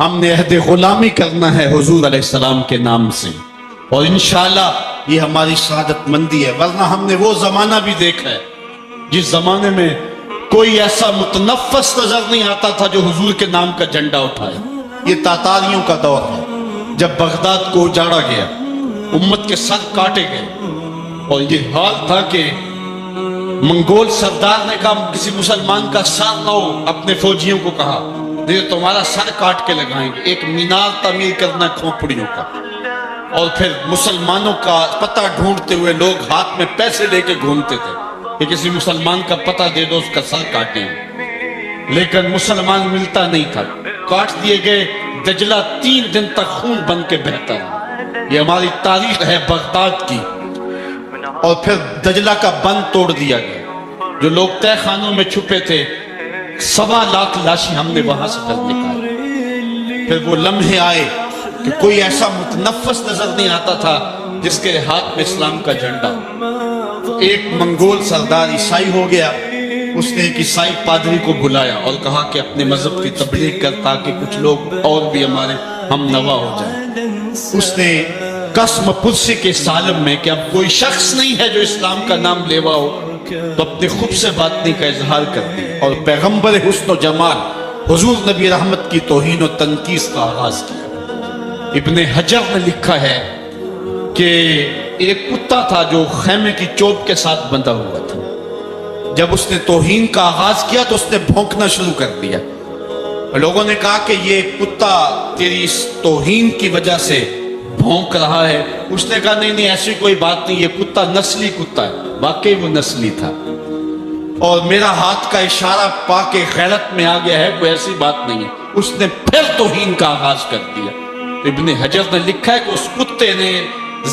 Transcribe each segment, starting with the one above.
ہم نے عہد غلامی کرنا ہے حضور علیہ السلام کے نام سے، اور انشاءاللہ یہ ہماری سعادت مندی ہے۔ ورنہ ہم نے وہ زمانہ بھی دیکھا ہے جس زمانے میں کوئی ایسا متنفس نظر نہیں آتا تھا جو حضور کے نام کا جھنڈا اٹھائے۔ یہ تاتاریوں کا دور ہے، جب بغداد کو اجاڑا گیا، امت کے سر کاٹے گئے، اور یہ حال تھا کہ منگول سردار نے کہا کسی مسلمان کا سر نہ ہو، اپنے فوجیوں کو کہا نہیں تمہارا سر کاٹ کے لگائیں گے۔ ایک مینار تعمیر کرنا کھوپڑیوں کا، اور پھر مسلمانوں کا پتہ ڈھونڈتے ہوئے لوگ ہاتھ میں پیسے لے کے گھومتے تھے کہ کسی مسلمان کا پتہ دے دو، اس کا سر کاٹیں گے، لیکن مسلمان ملتا نہیں تھا۔ کاٹ دیے گئے، دجلہ 3 دن تک خون بن کے بہتا ہے۔ یہ ہماری تاریخ ہے بغداد کی۔ اور پھر دجلہ کا بند توڑ دیا گیا، جو لوگ تہ خانوں میں چھپے تھے 1.25 لاکھ لاشیں ہم نے وہاں سے کر نکالی۔ پھر وہ لمحے آئے کہ کوئی ایسا متنفس نظر نہیں آتا تھا جس کے ہاتھ میں اسلام کا جھنڈا۔ ایک منگول سردار عیسائی ہو گیا، اس نے ایک عیسائی پادری کو بلایا اور کہا کہ اپنے مذہب کی تبلیغ کر تاکہ کچھ لوگ اور بھی ہمارے ہم نوا ہو جائیں۔ اس نے قسم پرسی کے سالم میں کہ اب کوئی شخص نہیں ہے جو اسلام کا نام لیوا ہو، تو اپنے خود سے باطنی کا اظہار کر دی اور پیغمبر حسن و جمال حضور نبی رحمت کی توہین و تنقیص کا آغاز کیا۔ ابن حجر نے لکھا ہے کہ ایک کتا تھا جو خیمے کی چوب کے ساتھ بندھا ہوا تھا۔ جب اس نے توہین کا آغاز کیا تو اس نے بھونکنا شروع کر دیا۔ لوگوں نے کہا کہ یہ کتا تیری اس توہین کی وجہ سے بھونک رہا ہے۔ اس نے کہا نہیں ایسی کوئی بات نہیں، یہ کتا نسلی کتا ہے۔ واقعی وہ نسلی تھا، اور میرا ہاتھ کا اشارہ پا کے غیرت میں آ گیا ہے، کوئی ایسی بات نہیں ہے۔ اس نے پھر توہین کا آغاز کر دیا۔ ابن حجر نے لکھا ہے کہ اس کتے نے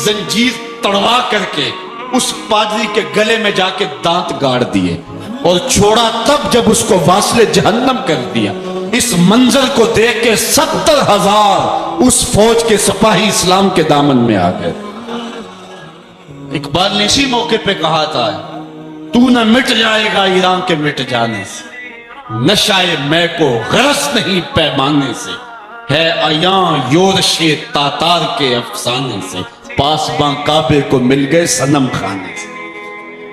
زنجیر تڑوا کر کے اس پادری کے گلے میں جا کے دانت گاڑ دیے اور چھوڑا تب جب اس کو واصل جہنم کر دیا۔ اس منظر کو دیکھ کے 70,000 اس فوج کے سپاہی اسلام کے دامن میں آ گئے۔ اقبال نے اسی موقع پہ کہا تھا تو نہ مٹ جائے گا ایران کے مٹ جانے سے، نشائے میں کو غرض نہیں پیمانے سے، ہے عیاں یورش تاتار کے افسانے سے، پاسباں کعبے کو مل گئے صنم خانے سے۔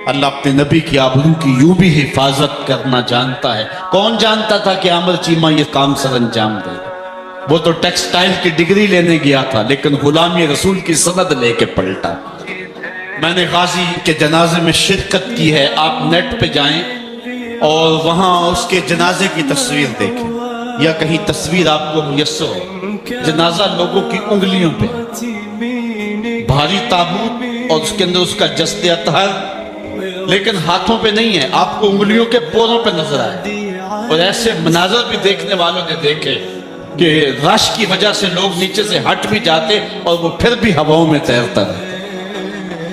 اللہ اپنے نبی کی آبرو کی یوں بھی حفاظت کرنا جانتا ہے۔ کون جانتا تھا کہ عامر چیمہ یہ کام سر انجام دے گا؟ وہ تو ٹیکسٹائل کی ڈگری لینے گیا تھا، لیکن غلامی رسول کی سند لے کے پلٹا۔ میں نے غازی کے جنازے میں شرکت کی ہے، آپ نیٹ پہ جائیں اور وہاں اس کے جنازے کی تصویر دیکھیں، یا کہیں تصویر آپ کو میسر ہو۔ جنازہ لوگوں کی انگلیوں پہ، بھاری تابوت اور اس کے اندر اس کا جسد اطہر، لیکن ہاتھوں پہ نہیں ہے، آپ کو انگلیوں کے پوروں پہ نظر آئے۔ اور ایسے مناظر بھی دیکھنے والوں نے دیکھے کہ رش کی وجہ سے لوگ نیچے سے ہٹ بھی جاتے اور وہ پھر بھی ہواؤں میں تیرتا رہتا۔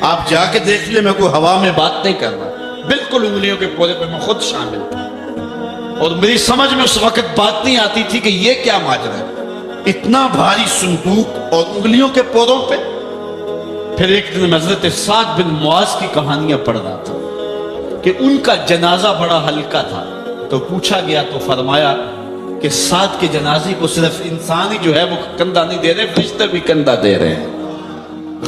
آپ جا کے دیکھ لیں، میں کوئی ہوا میں بات نہیں کر رہا، بالکل انگلیوں کے پورے پہ میں خود شامل تھا، اور میری سمجھ میں اس وقت بات نہیں آتی تھی کہ یہ کیا ماجرا ہے، اتنا بھاری صندوق اور انگلیوں کے پوروں پہ۔ پھر ایک دن حضرت سعد بن معاذ کی کہانیاں پڑھ رہا تھا کہ ان کا جنازہ بڑا ہلکا تھا، تو پوچھا گیا تو فرمایا کہ سعد کے جنازے کو صرف انسان ہی جو ہے وہ کندھا نہیں دے رہے، فرشتے بھی کندھا دے رہے ہیں۔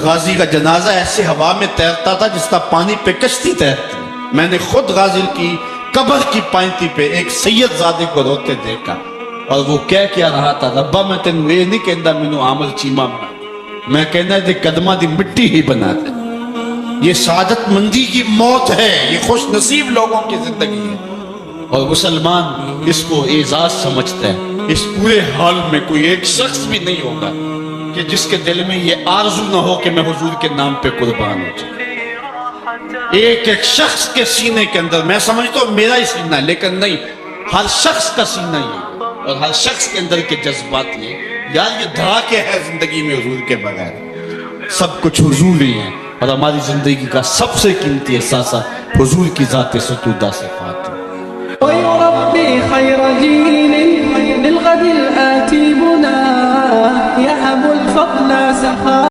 غازی کا جنازہ ایسے ہوا میں تیرتا تھا جس طرح پانی پہ کشتی تیرتی۔ میں نے خود غازی کی قبر کی پائنتی پہ ایک سید زادے کو روتے دیکھا، اور وہ کیا رہا تھا، ربا میں تینوں یہ نہیں کہندا مینوں عامر چیمہ بنا، میں کہنا دے قدمہ دی مٹی ہی بنا دے۔ یہ سعادت مندی کی موت ہے، یہ خوش نصیب لوگوں کی زندگی ہے، اور مسلمان اس کو اعزاز سمجھتے ہیں۔ اس پورے حال میں کوئی ایک شخص بھی نہیں ہوگا کہ جس کے دل میں یہ آرزو نہ ہو کہ میں حضور کے نام پہ قربان ہو جاؤں۔ ایک ایک شخص کے سینے کے اندر، میں سمجھتا ہوں میرا ہی سینہ ہے، لیکن نہیں، ہر شخص کا سینہ یہ، اور ہر شخص کے اندر کے جذبات یہ، یار یہ دھڑاکے ہے زندگی میں حضور کے بغیر، سب کچھ حضور ہی ہے، اور ہماری زندگی کا سب سے قیمتی احساسہ حضور کی ذات ستودہ سے